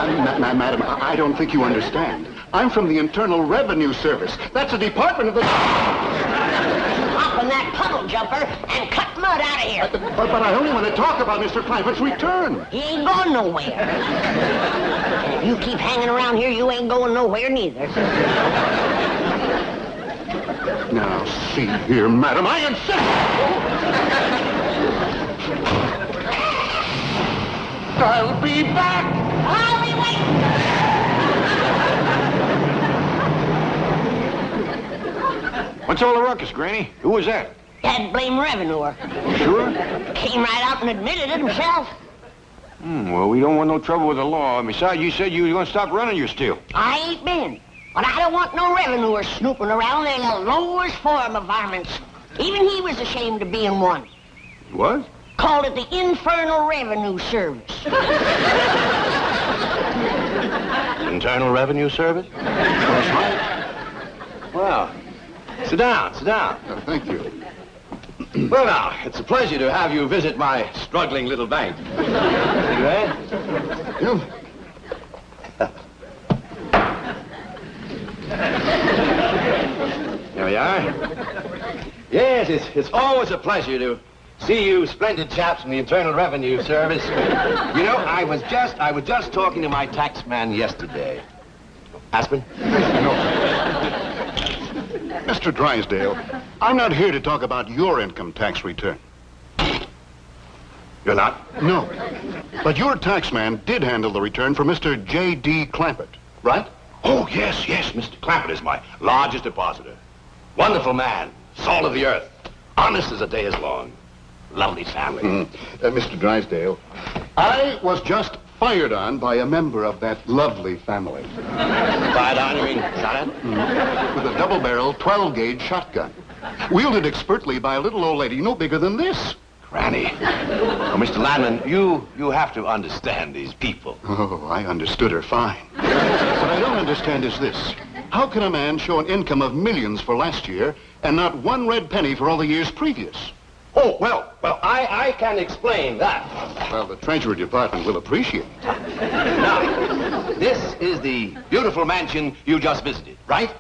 Madam, I don't think you understand. I'm from the Internal Revenue Service. That's a department of the... Hop in that puddle jumper and cut mud out of here. But I only want to talk about Mr. Clampett's return. He ain't going nowhere. And if you keep hanging around here, you ain't going nowhere neither. Now, see here, madam, I insist! I'll be back! I'll be waiting! What's all the ruckus, Granny? Who was that? That blame revenuer. Sure? Came right out and admitted it himself. Well, we don't want no trouble with the law. Besides, you said you were going to stop running your still. I ain't been. But I don't want no revenuer snooping around. They're the lowest form of varmints. Even he was ashamed of being one. What? Called it the Infernal Revenue Service. Internal Revenue Service? That's right. Well, sit down, sit down. Thank you. Well, now, it's a pleasure to have you visit my struggling little bank. Right? You? There we are. Yes, it's always a pleasure to see you splendid chaps from the Internal Revenue Service. You know, I was just talking to my tax man yesterday. Aspen? No. Mr. Drysdale, I'm not here to talk about your income tax return. You're not? No. But your tax man did handle the return for Mr. J.D. Clampett, right? Oh, yes, Mr. Clampett is my largest depositor. Wonderful man, salt of the earth, honest as a day is long. Lovely family. Mr. Drysdale, I was just fired on by a member of that lovely family. Fired on, you mean shot at? With a double-barrel 12-gauge shotgun. Wielded expertly by a little old lady no bigger than this. Granny. Oh, Mr. Landman, you have to understand these people. Oh, I understood her fine. What I don't understand is this. How can a man show an income of millions for last year and not one red penny for all the years previous? Oh, well, I can explain that. Well, the Treasury Department will appreciate it. Now, this is the beautiful mansion you just visited, right?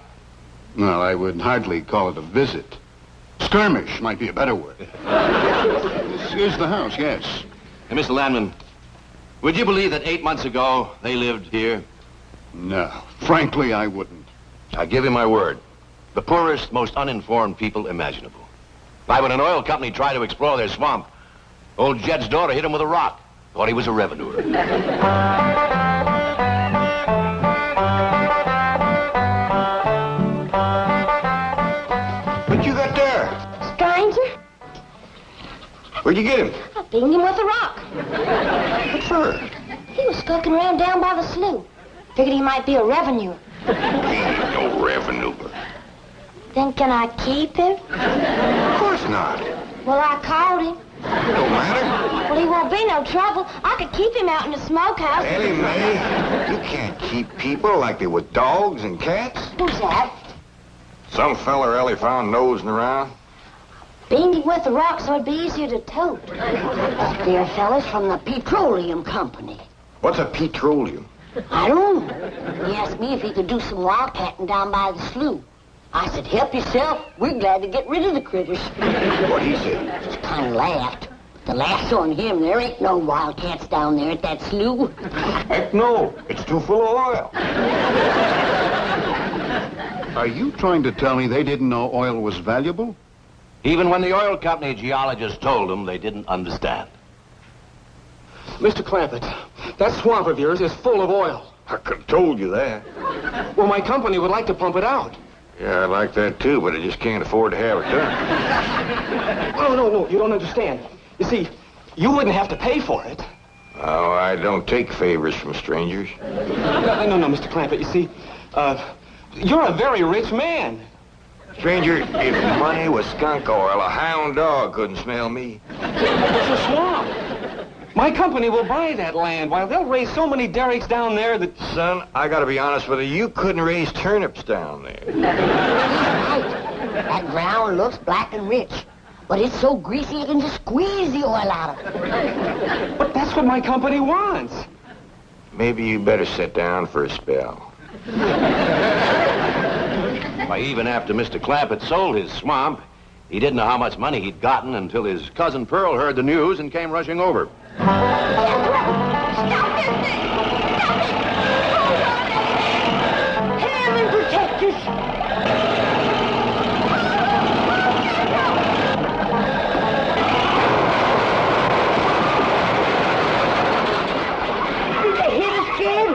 Well, I would hardly call it a visit. Skirmish might be a better word. This is the house, yes. And Mr. Landman, would you believe that 8 months ago they lived here? No, frankly, I wouldn't. I give you my word. The poorest, most uninformed people imaginable. Like when an oil company tried to explore their swamp, old Jed's daughter hit him with a rock. Thought he was a revenuer. What you got there? Stranger? Where'd you get him? I dinged him with a rock. What for? He was skulking around down by the slough. Figured he might be a revenuer. He ain't no revenuer. Then can I keep him? Of course not. Well, I called him. Don't matter. Well, he won't be no trouble. I could keep him out in the smokehouse. Ellie Mae, you can't keep people like they were dogs and cats. Who's that? Some feller Ellie found nosing around. Beamed him with a rock so it'd be easier to tote. That dear fella's from the petroleum company. What's a petroleum? I don't know. He asked me if he could do some wildcatting down by the slough. I said, help yourself. We're glad to get rid of the critters. What'd he say? Just kind of laughed. The laugh's on him. There ain't no wildcats down there at that slough. Heck no. It's too full of oil. Are you trying to tell me they didn't know oil was valuable? Even when the oil company geologists told them, they didn't understand. Mr. Clampett, that swamp of yours is full of oil. I could have told you that. Well, my company would like to pump it out. Yeah, I like that too, but I just can't afford to have it done. No, you don't understand. You see, you wouldn't have to pay for it. Oh, I don't take favors from strangers. No, Mr. Clampett, you see, you're a very rich man. Stranger, if money was skunk oil, a hound dog couldn't smell me. It's a swamp. My company will buy that land while they'll raise so many derricks down there that... Son, I gotta be honest with you, you couldn't raise turnips down there. Right. That ground looks black and rich. But it's so greasy you can just squeeze the oil out of it. But that's what my company wants. maybe you better sit down for a spell. Why, even after Mr. Clamp had sold his swamp, he didn't know how much money he'd gotten until his cousin Pearl heard the news and came rushing over. Stop this thing! Stop it! Heaven protect us! Did they hit us, kid?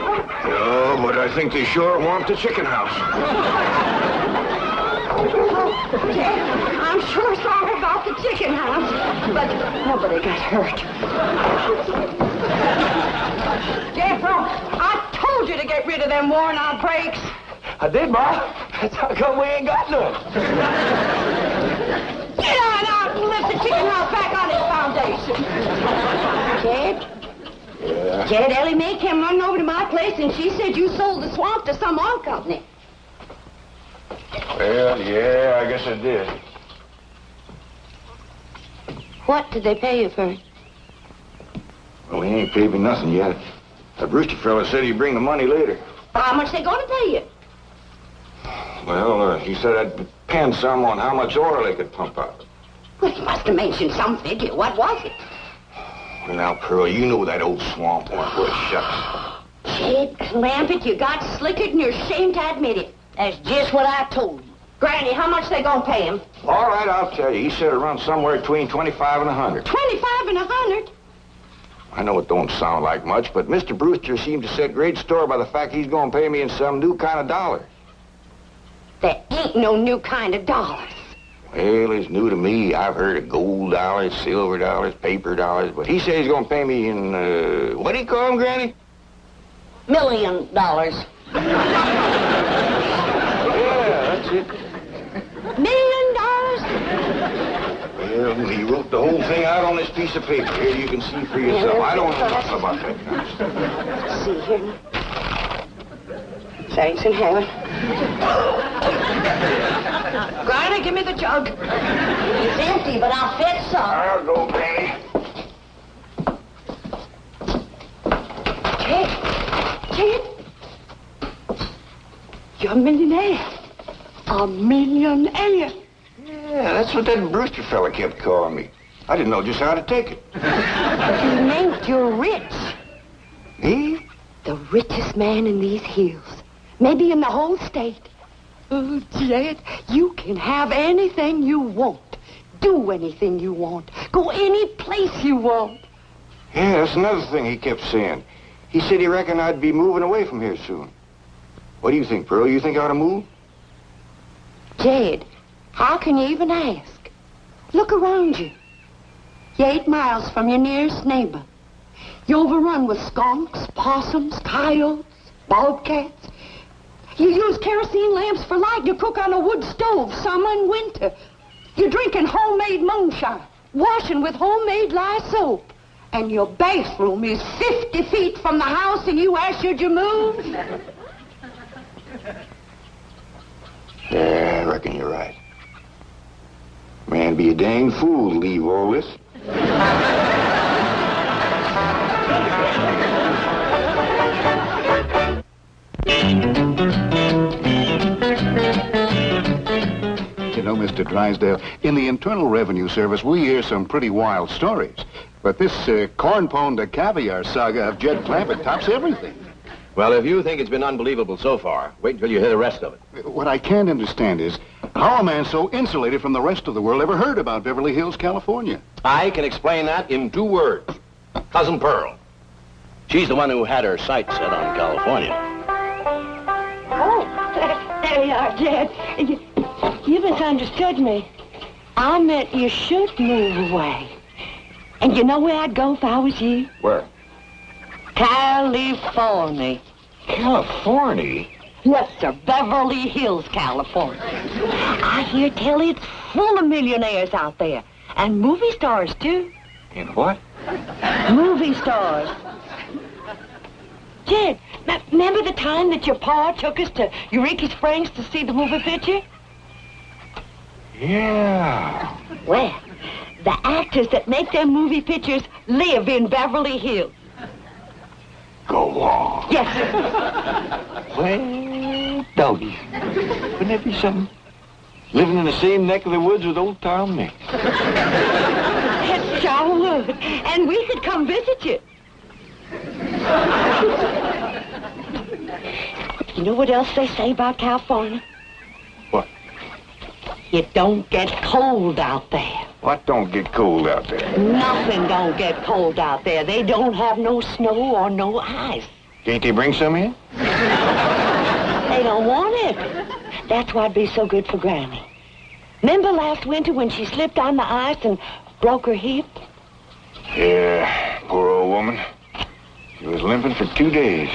No, but I think they sure want the chicken house. I'm sure sorry about the chicken house, but nobody got hurt. Jethro, I told you to get rid of them worn-out brakes. I did, Ma. That's how come we ain't got none. Get on out and lift the chicken house back on its foundation. Jed? Jed, Ellie Mae came running over to my place, and she said you sold the swamp to some oil company. Well, yeah, I guess I did. What did they pay you for it? Well, he ain't paid me nothing yet. That Brewster fella said he'd bring the money later. How much they going to pay you? Well, he said I'd depend some on how much oil they could pump out. Well, he must have mentioned some figure. What was it? Well, now, Pearl, you know that old swamp one. Well, shucks. Jed, clamp it. You got slickered and you're ashamed to admit it. That's just what I told you. Granny, how much they gonna pay him? All right, I'll tell you. He said it runs somewhere between 25 and 100. 25 and 100? I know it don't sound like much, but Mr. Brewster seemed to set great store by the fact he's going to pay me in some new kind of dollars. There ain't no new kind of dollars. Well, it's new to me. I've heard of gold dollars, silver dollars, paper dollars, but he says he's going to pay me in, what do you call them, Granny? $1 million. Yeah, that's it. $1 million? Well, he wrote the whole thing out on this piece of paper. Here, you can see for yourself. I don't know nothing about that kind of stuff. Let's see here. Thanks in heaven. Granny, give me the jug. It's empty, but I'll fetch some. I'll go, Granny. Jed, you're a millionaire. A millionaire. Yeah, that's what that Brewster fella kept calling me. I didn't know just how to take it. You meant you're rich. Me? The richest man in these hills. Maybe in the whole state. Oh, Jed, you can have anything you want. Do anything you want. Go any place you want. Yeah, that's another thing he kept saying. He said he reckoned I'd be moving away from here soon. What do you think, Pearl? You think I ought to move? Jed, how can you even ask? Look around you. You're 8 miles from your nearest neighbor. You're overrun with skunks, possums, coyotes, bobcats. You use kerosene lamps for light. You cook on a wood stove, summer and winter. You're drinking homemade moonshine, washing with homemade lye soap. And your bathroom is 50 feet from the house, and you ask, should you move? Yeah, I reckon you're right. Man, be a dang fool to leave all this. You know, Mr. Drysdale, in the Internal Revenue Service, we hear some pretty wild stories. But this corn pone to caviar saga of Jed Clampett tops everything. Well, if you think it's been unbelievable so far, wait until you hear the rest of it. What I can't understand is how a man so insulated from the rest of the world ever heard about Beverly Hills, California. I can explain that in 2 words. Cousin Pearl. She's the one who had her sights set on California. Oh, there you are, Jed. You misunderstood me. I meant you should move away. And you know where I'd go if I was you? Where? California. California? Yes, sir. Beverly Hills, California. I hear tell it's full of millionaires out there. And movie stars, too. In what? Movie stars. Jed, remember the time that your pa took us to Eureka Springs to see the movie picture? Yeah. Well, the actors that make them movie pictures live in Beverly Hills. Go on. Yes, sir. Well, doggy. Wouldn't that be something? Living in the same neck of the woods with old Tom Mix. It sure would. And we could come visit you. You know what else they say about California? What? It don't get cold out there. What don't get cold out there? Nothing don't get cold out there. They don't have no snow or no ice. Can't they bring some in? They don't want it. That's why'd be so good for Granny. Remember last winter when she slipped on the ice and broke her hip? Yeah, poor old woman. She was limping for 2 days.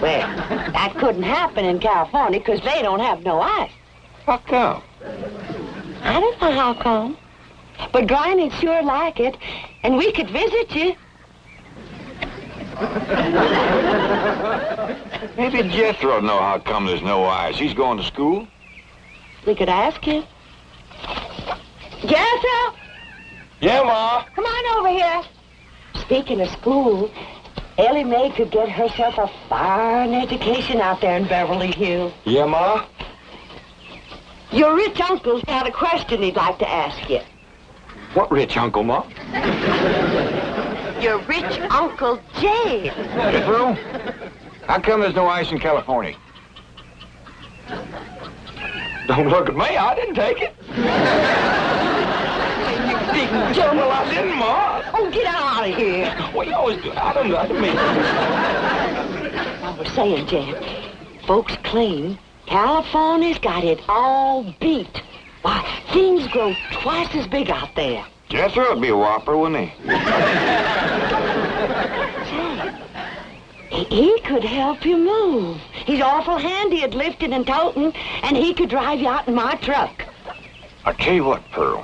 Well, that couldn't happen in California because they don't have no ice. How come? I don't know how come. But Granny'd sure like it, and we could visit you. Maybe Jethro'd know how come there's no ice. He's going to school. We could ask him. Jethro, Yeah, Ma. come on over here. Speaking of school, Ellie Mae could get herself a fine education out there in Beverly Hills. Yeah, Ma? Your rich uncle's got a question he'd like to ask you. What rich uncle, Ma? Your rich Uncle Jade. Jethro? How come there's no ice in California? Don't look at me. I didn't take it. You big jerk. Well, I didn't, Ma. Oh, get out of here. Well, you always do. I didn't mean I was saying, Jed, folks claim California's got it all beat. Why, things grow twice as big out there. Jethro'd be a whopper, wouldn't he? He could help you move. He's awful handy at lifting and toting, and he could drive you out in my truck. I'll tell you what, Pearl.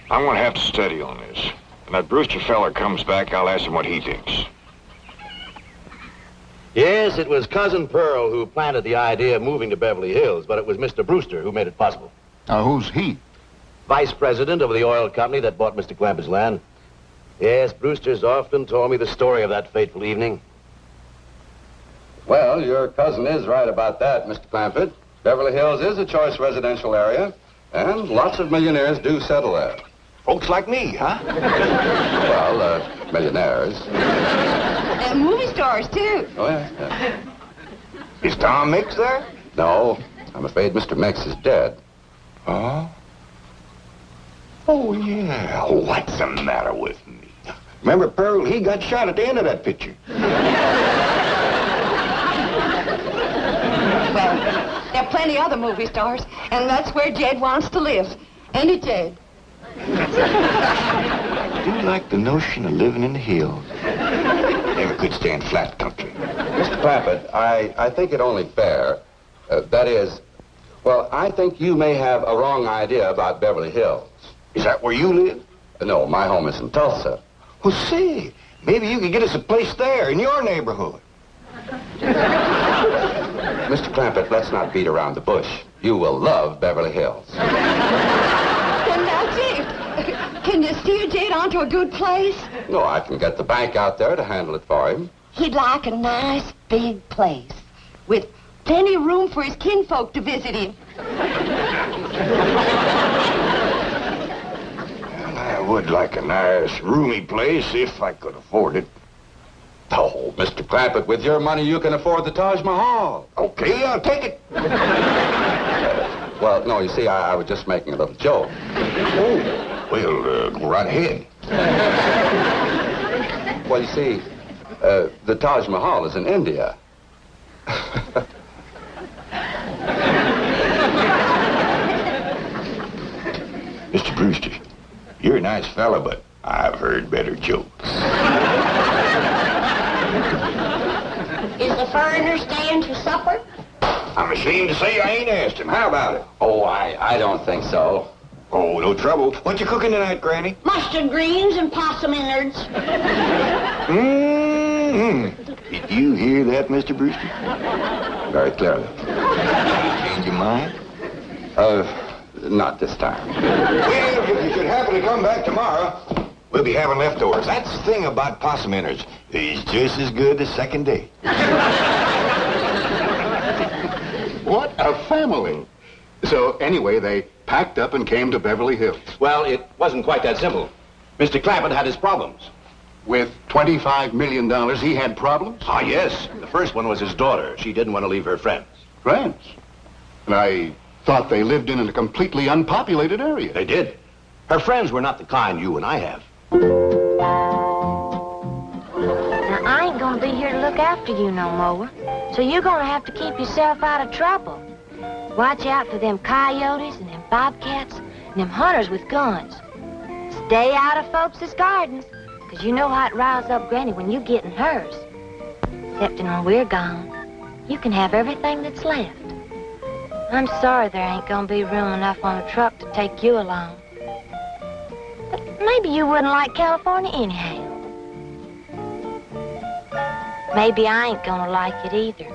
I'm going to have to study on this. When that Brewster feller comes back, I'll ask him what he thinks. Yes, it was Cousin Pearl who planted the idea of moving to Beverly Hills, but it was Mr. Brewster who made it possible. Who's he? Vice president of the oil company that bought Mr. Clampett's land. Yes, Brewster's often told me the story of that fateful evening. Well, your cousin is right about that, Mr. Clampett. Beverly Hills is a choice residential area, and lots of millionaires do settle there. Folks like me, huh? Well, millionaires. And movie stars, too. Oh, yeah. Is Tom Mix there? No, I'm afraid Mr. Mix is dead. Oh? Oh, yeah. Oh, what's the matter with me? Remember, Pearl, he got shot at the end of that picture. Well, there are plenty other movie stars, and that's where Jed wants to live. Ain't it, Jed? I do like the notion of living in the hills. Never could stand flat country. Mr. Clampett, I think it only fair. That is, well, I think you may have a wrong idea about Beverly Hills. Is that where you live? No, my home is in Tulsa. Well, say, maybe you could get us a place there in your neighborhood. Mr. Clampett, let's not beat around the bush. You will love Beverly Hills. Then that's it. Can you steer Jed onto a good place? No, I can get the bank out there to handle it for him. He'd like a nice big place with plenty of room for his kinfolk to visit him. Well, I would like a nice, roomy place if I could afford it. Oh, Mr. Clampett, with your money, you can afford the Taj Mahal. Okay, I'll take it. Well, no, you see, I was just making a little joke. Oh, well, go right ahead. Well, you see, the Taj Mahal is in India. Mr. Brewster, you're a nice fella, but I've heard better jokes. Is the foreigner staying for supper? I'm ashamed to say I ain't asked him. How about it? Oh, I don't think so. Oh, no trouble. What you cooking tonight, Granny? Mustard greens and possum innards. Mm-hmm. Did you hear that, Mr. Brewster? Very clearly. Change your mind? Not this time. Well, if you should happen to come back tomorrow, We'll be having leftovers. That's the thing about possum innards. He's just as good the second day. What a family. So anyway, they packed up and came to Beverly Hills. Well, it wasn't quite that simple. Mr. Clappett had his problems. With $25 million, he had problems? Ah, yes. The first one was his daughter. She didn't want to leave her friends. Friends? And I thought they lived in a completely unpopulated area. They did. Her friends were not the kind you and I have. Now, I ain't gonna be here to look after you no more. So you're gonna have to keep yourself out of trouble. Watch out for them coyotes and them bobcats and them hunters with guns. Stay out of folks' gardens, 'cause you know how it riles up Granny when you get in hers. Excepting when we're gone, you can have everything that's left. I'm sorry there ain't gonna be room enough on the truck to take you along. But maybe you wouldn't like California anyhow. Maybe I ain't gonna like it either.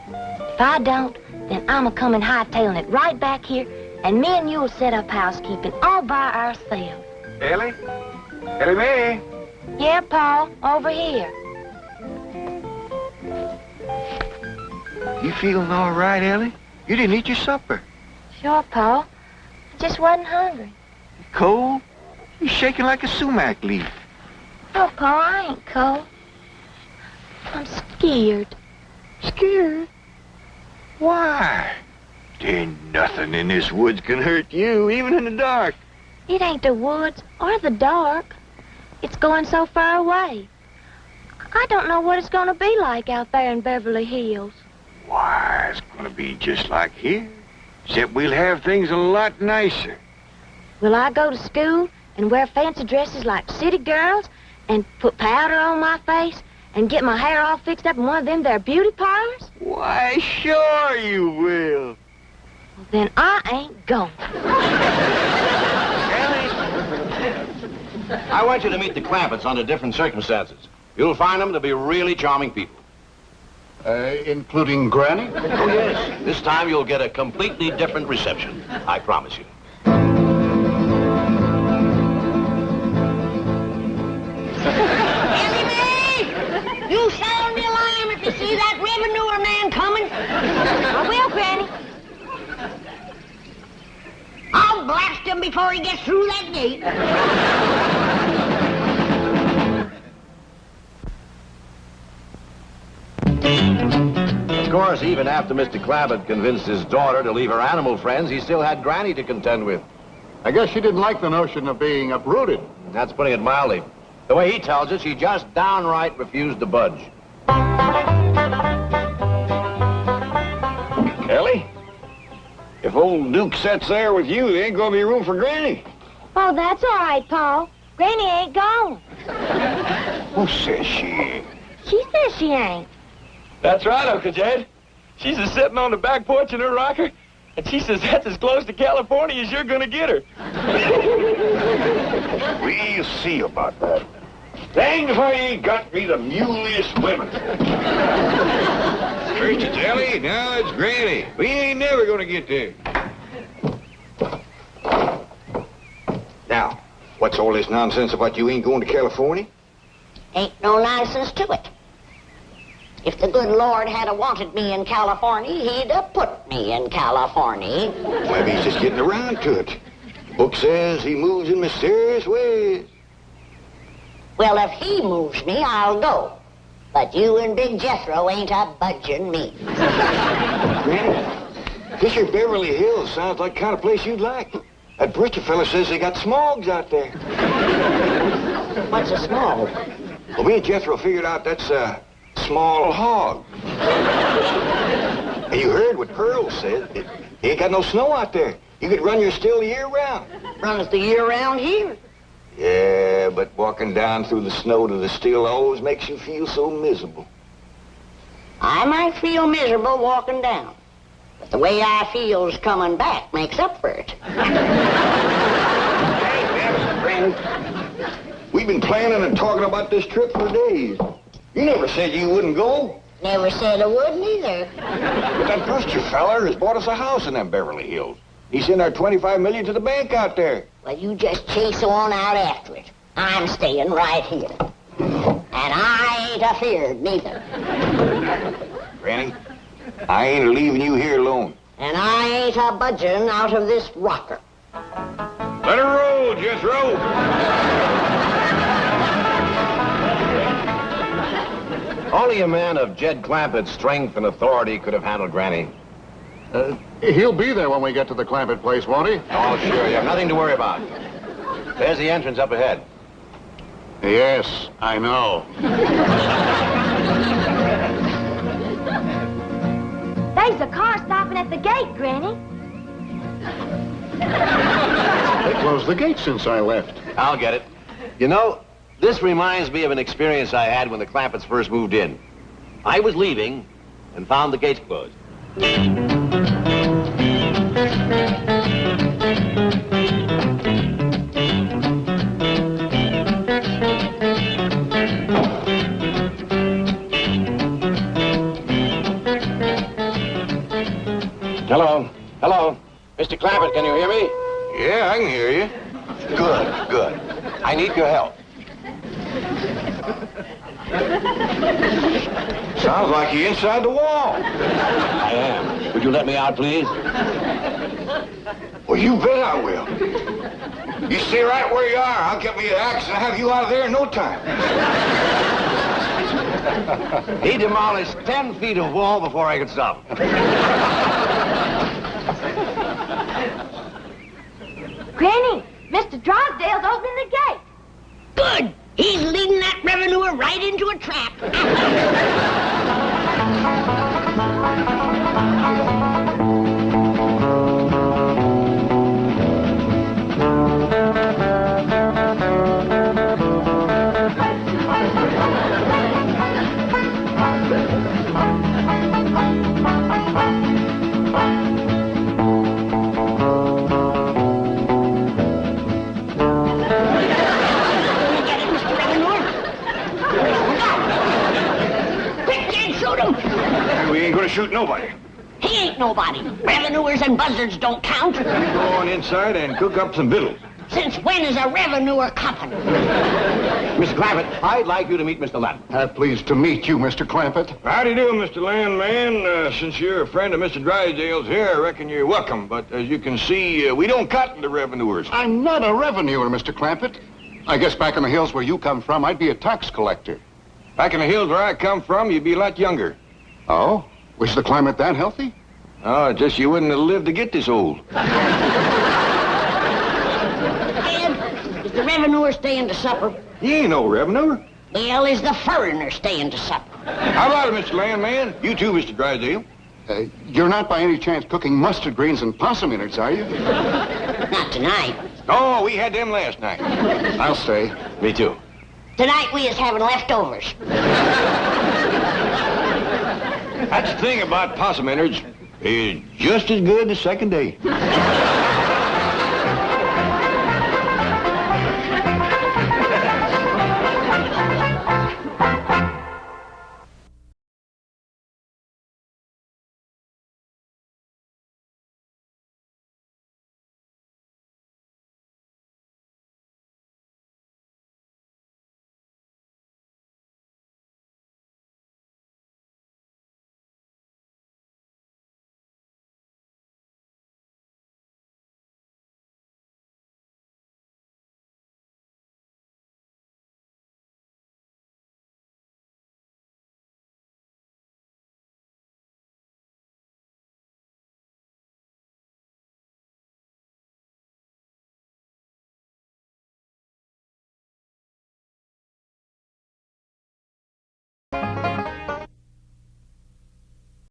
If I don't, then I'm a-coming hightailing it right back here, and me and you'll set up housekeeping all by ourselves. Ellie? Ellie Mae? Yeah, Paul, over here. You feeling all right, Ellie? You didn't eat your supper. Sure, Paul. I just wasn't hungry. Cold? You shaking like a sumac leaf. Oh, Paul, I ain't cold. I'm scared. Scared? Why? There ain't nothing in this woods can hurt you, even in the dark. It ain't the woods or the dark. It's going so far away. I don't know what it's going to be like out there in Beverly Hills. Why, it's gonna be just like here. Except we'll have things a lot nicer. Will I go to school and wear fancy dresses like city girls and put powder on my face and get my hair all fixed up in one of them there beauty parlors? Why, sure you will. Well, then I ain't going. I want you to meet the Clampetts under different circumstances. You'll find them to be really charming people. Including Granny? Oh, yes. This time you'll get a completely different reception. I promise you. Ellie Mae! You sound the alarm if you see that revenue man coming. I will, Granny. I'll blast him before he gets through that gate. Of course, even after Mr. Clampett convinced his daughter to leave her animal friends, he still had Granny to contend with. I guess she didn't like the notion of being uprooted. That's putting it mildly. The way he tells it, she just downright refused to budge. Ellie? If old Duke sits there with you, there ain't gonna be room for Granny. Oh, that's all right, Paul. Granny ain't gone. Who says she ain't? She says she ain't. That's right, Uncle Jed. She's a sitting on the back porch in her rocker, and she says that's as close to California as you're gonna get her. We'll see about that. Dang if I ain't got me the muleyest women. First it's Ellie, now it's Granny. We ain't never gonna get there. Now, what's all this nonsense about you ain't going to California? Ain't no nonsense to it. If the good Lord had wanted me in California, he'd have put me in California. Maybe he's just getting around to it. The book says he moves in mysterious ways. Well, if he moves me, I'll go. But you and Big Jethro ain't a budging me. Granny, this here Beverly Hills sounds like the kind of place you'd like. That Britcher fella says they got smogs out there. What's a small? Well, me and Jethro figured out that's a small hog. And you heard what Pearl said. He ain't got no snow out there. You could run your still the year round. Runs the year round here. Yeah, but walking down through the snow to the still always makes you feel so miserable. I might feel miserable walking down, but the way I feels coming back makes up for it. Hey, friend. We've been planning and talking about this trip for days. You never said you wouldn't go. Never said I wouldn't either. But that Buster feller has bought us a house in them Beverly Hills. He sent our $25 million to the bank out there. Well, you just chase on out after it. I'm staying right here. And I ain't afeard neither. Granny, I ain't leaving you here alone. And I ain't a budging out of this rocker. Let her roll, Jethro. Only a man of Jed Clampett's strength and authority could have handled Granny. He'll be there when we get to the Clampett place, won't he? Oh, sure, you have nothing to worry about. There's the entrance up ahead. Yes, I know. There's a car stopping at the gate, Granny. They closed the gate since I left. I'll get it. You know, this reminds me of an experience I had when the Clampetts first moved in. I was leaving and found the gates closed. Hello. Hello. Mr. Clampett, can you hear me? Yeah, I can hear you. Good, good. I need your help. Sounds like you're inside the wall. I am. Would you let me out, please? Well, you bet I will. You stay right where you are. I'll get me an axe and have you out of there in no time. He demolished 10 feet of wall before I could stop him. Granny, Mr. Drysdale's opening the gate. Good. He's leading that revenuer right into a trap. We ain't gonna shoot nobody. He ain't nobody. Revenuers and buzzards don't count. You go on inside and cook up some victuals. Since when is a revenuer copping? Mr. Clampett, I'd like you to meet Mr. Ladd. Pleased to meet you, Mr. Clampett. How do you do, Mr. Landman? Since you're a friend of Mr. Drysdale's here, I reckon you're welcome. But as you can see, we don't cotton to revenuers. I'm not a revenuer, Mr. Clampett. I guess back in the hills where you come from, I'd be a tax collector. Back in the hills where I come from, you'd be a lot younger. Oh? Was the climate that healthy? Oh, just you wouldn't have lived to get this old. Ed, is the revenuer staying to supper? He ain't no revenuer. Well, is the foreigner staying to supper? How about it, Mr. Landman? You too, Mr. Drysdale. You're not by any chance cooking mustard greens and possum innards, are you? Not tonight. Oh, we had them last night. I'll stay. Me too. Tonight we is having leftovers. That's the thing about possum innards. It's just as good the second day.